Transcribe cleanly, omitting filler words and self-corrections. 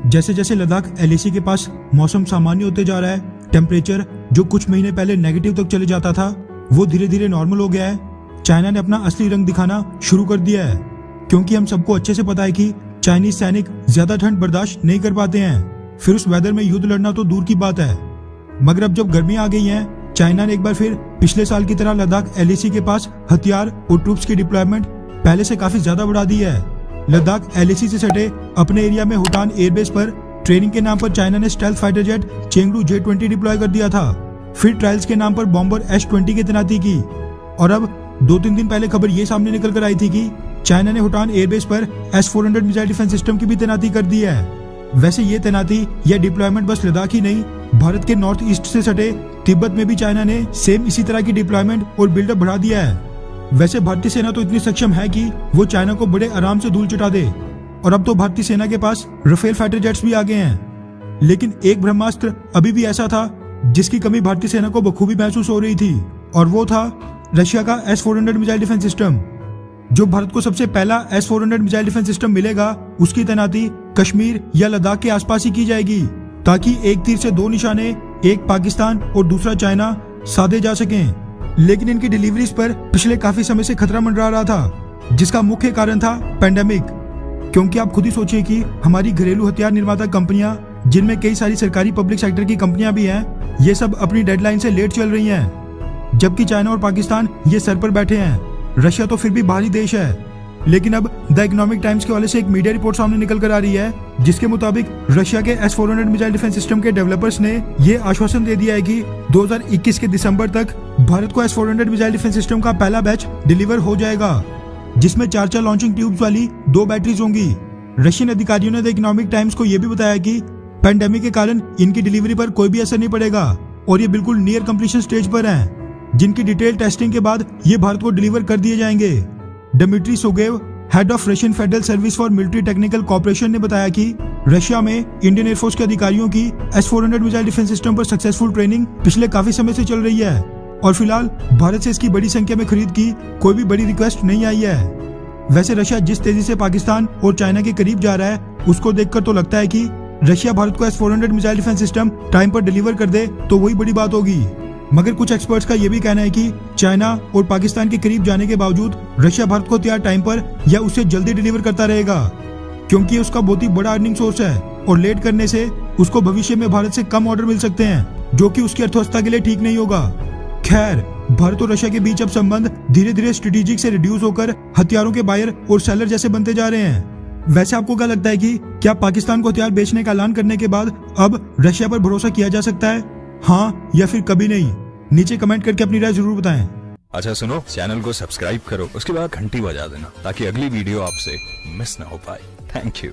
जैसे जैसे लद्दाख एलएसी के पास मौसम सामान्य होते जा रहा है, टेम्परेचर जो कुछ महीने पहले नेगेटिव तक चले जाता था वो धीरे धीरे नॉर्मल हो गया है। चाइना ने अपना असली रंग दिखाना शुरू कर दिया है, क्योंकि हम सबको अच्छे से पता है कि चाइनीज सैनिक ज्यादा ठंड बर्दाश्त नहीं कर पाते हैं, फिर उस वेदर में युद्ध लड़ना तो दूर की बात है। मगर अब जब गर्मी आ गई है, चाइना ने एक बार फिर पिछले साल की तरह लद्दाख एलएसी के पास हथियार और ट्रूप्स की डिप्लॉयमेंट पहले से काफी ज्यादा बढ़ा दी है। लद्दाख एलएसी से सटे अपने एरिया में हुटान एयरबेस पर ट्रेनिंग के नाम पर चाइना ने stealth fighter jet Chengdu J-20 deploy कर दिया था। फिर ट्रायल्स के नाम पर बॉम्बर S-20 की तैनाती की, और अब 2-3 दिन पहले खबर ये सामने निकल कर आई थी कि चाइना ने हुटान एयरबेस पर S-400 मिसाइल डिफेंस सिस्टम की भी तैनाती कर दी है। वैसे ये तैनाती या डिप्लॉयमेंट बस लद्दाख ही नहीं, भारत के नॉर्थ ईस्ट से सटे तिब्बत में भी चाइना ने सेम इसी तरह की डिप्लॉयमेंट और बिल्डअप बढ़ा दिया है। वैसे भारतीय सेना तो इतनी सक्षम है कि वो चाइना को बड़े आराम से धूल चटा दे, और अब तो भारतीय सेना के पास राफेल फाइटर जेट्स भी आ गए हैं। लेकिन एक ब्रह्मास्त्र अभी भी ऐसा था जिसकी कमी भारतीय सेना को बखूबी महसूस हो रही थी, और वो था रशिया का S-400 मिसाइल डिफेंस सिस्टम। जो भारत को सबसे पहला S-400 मिसाइल डिफेंस सिस्टम मिलेगा, उसकी तैनाती कश्मीर या लद्दाख के आसपास ही की जाएगी, ताकि एक तीर से दो निशाने, एक पाकिस्तान और दूसरा चाइना, साधे जा सकें। लेकिन इनकी डिलीवरीज पर पिछले काफी समय से खतरा मंडरा रहा था, जिसका मुख्य कारण था पेंडेमिक। क्योंकि आप खुद ही सोचिए कि हमारी घरेलू हथियार निर्माता कंपनियां, जिनमें कई सारी सरकारी पब्लिक सेक्टर की कंपनियां भी हैं, ये सब अपनी डेडलाइन से लेट चल रही हैं, जबकि चाइना और पाकिस्तान ये सर पर बैठे हैं। रशिया तो फिर भी बाहरी देश है। लेकिन अब द इकोनॉमिक टाइम्स के हवाले से एक मीडिया रिपोर्ट सामने निकल कर आ रही है, जिसके मुताबिक रशिया के S-400 मिसाइल डिफेंस सिस्टम के डेवलपर्स ने ये आश्वासन दे दिया है कि 2021 के दिसंबर तक भारत को S-400 मिसाइल डिफेंस सिस्टम का पहला बैच डिलीवर हो जाएगा, जिसमें 4 लॉन्चिंग ट्यूब्स वाली 2 बैटरीज होंगी। रशियन अधिकारियों ने द इकोनॉमिक टाइम्स को यह भी बताया कि पैंडेमिक के कारण इनकी डिलीवरी पर कोई भी असर नहीं पड़ेगा, और ये बिल्कुल नियर कंप्लीशन स्टेज पर हैं, जिनकी डिटेल टेस्टिंग के बाद ये भारत को डिलीवर कर दिए जाएंगे। Dmitry Shugaev, head of Russian Federal Service for Military Technical Corporation, ने बताया कि रशिया में इंडियन एयरफोर्स के अधिकारियों की S-400 मिसाइल डिफेंस सिस्टम पर सक्सेसफुल ट्रेनिंग पिछले काफी समय से चल रही है, और फिलहाल भारत से इसकी बड़ी संख्या में खरीद की कोई भी बड़ी रिक्वेस्ट नहीं आई है। वैसे रशिया जिस तेजी से पाकिस्तान और चाइना के करीब जा रहा है, उसको देखकर तो लगता है कि रशिया भारत को S-400 missile defence system time पर डिलीवर कर दे तो वही बड़ी बात होगी। मगर कुछ एक्सपर्ट्स का यह भी कहना है कि चाइना और पाकिस्तान के करीब जाने के बावजूद रशिया भारत को हथियार टाइम पर या उससे जल्दी डिलीवर करता रहेगा, क्योंकि उसका बहुत ही बड़ा अर्निंग सोर्स है, और लेट करने से उसको भविष्य में भारत से कम ऑर्डर मिल सकते हैं, जो कि उसकी अर्थव्यवस्था के लिए ठीक नहीं होगा। खैर, भारत और रशिया के बीच अब संबंध धीरे धीरे स्ट्रेटेजिक से रिड्यूस होकर हथियारों के बायर और सेलर जैसे बनते जा रहे हैं। वैसे आपको क्या लगता है कि क्या पाकिस्तान को हथियार बेचने का ऐलान करने के बाद अब रशिया पर भरोसा किया जा सकता है, हाँ या फिर कभी नहीं? नीचे कमेंट करके अपनी राय जरूर बताएं। अच्छा सुनो, चैनल को सब्सक्राइब करो, उसके बाद घंटी बजा देना ताकि अगली वीडियो आपसे मिस ना हो पाए। Thank you.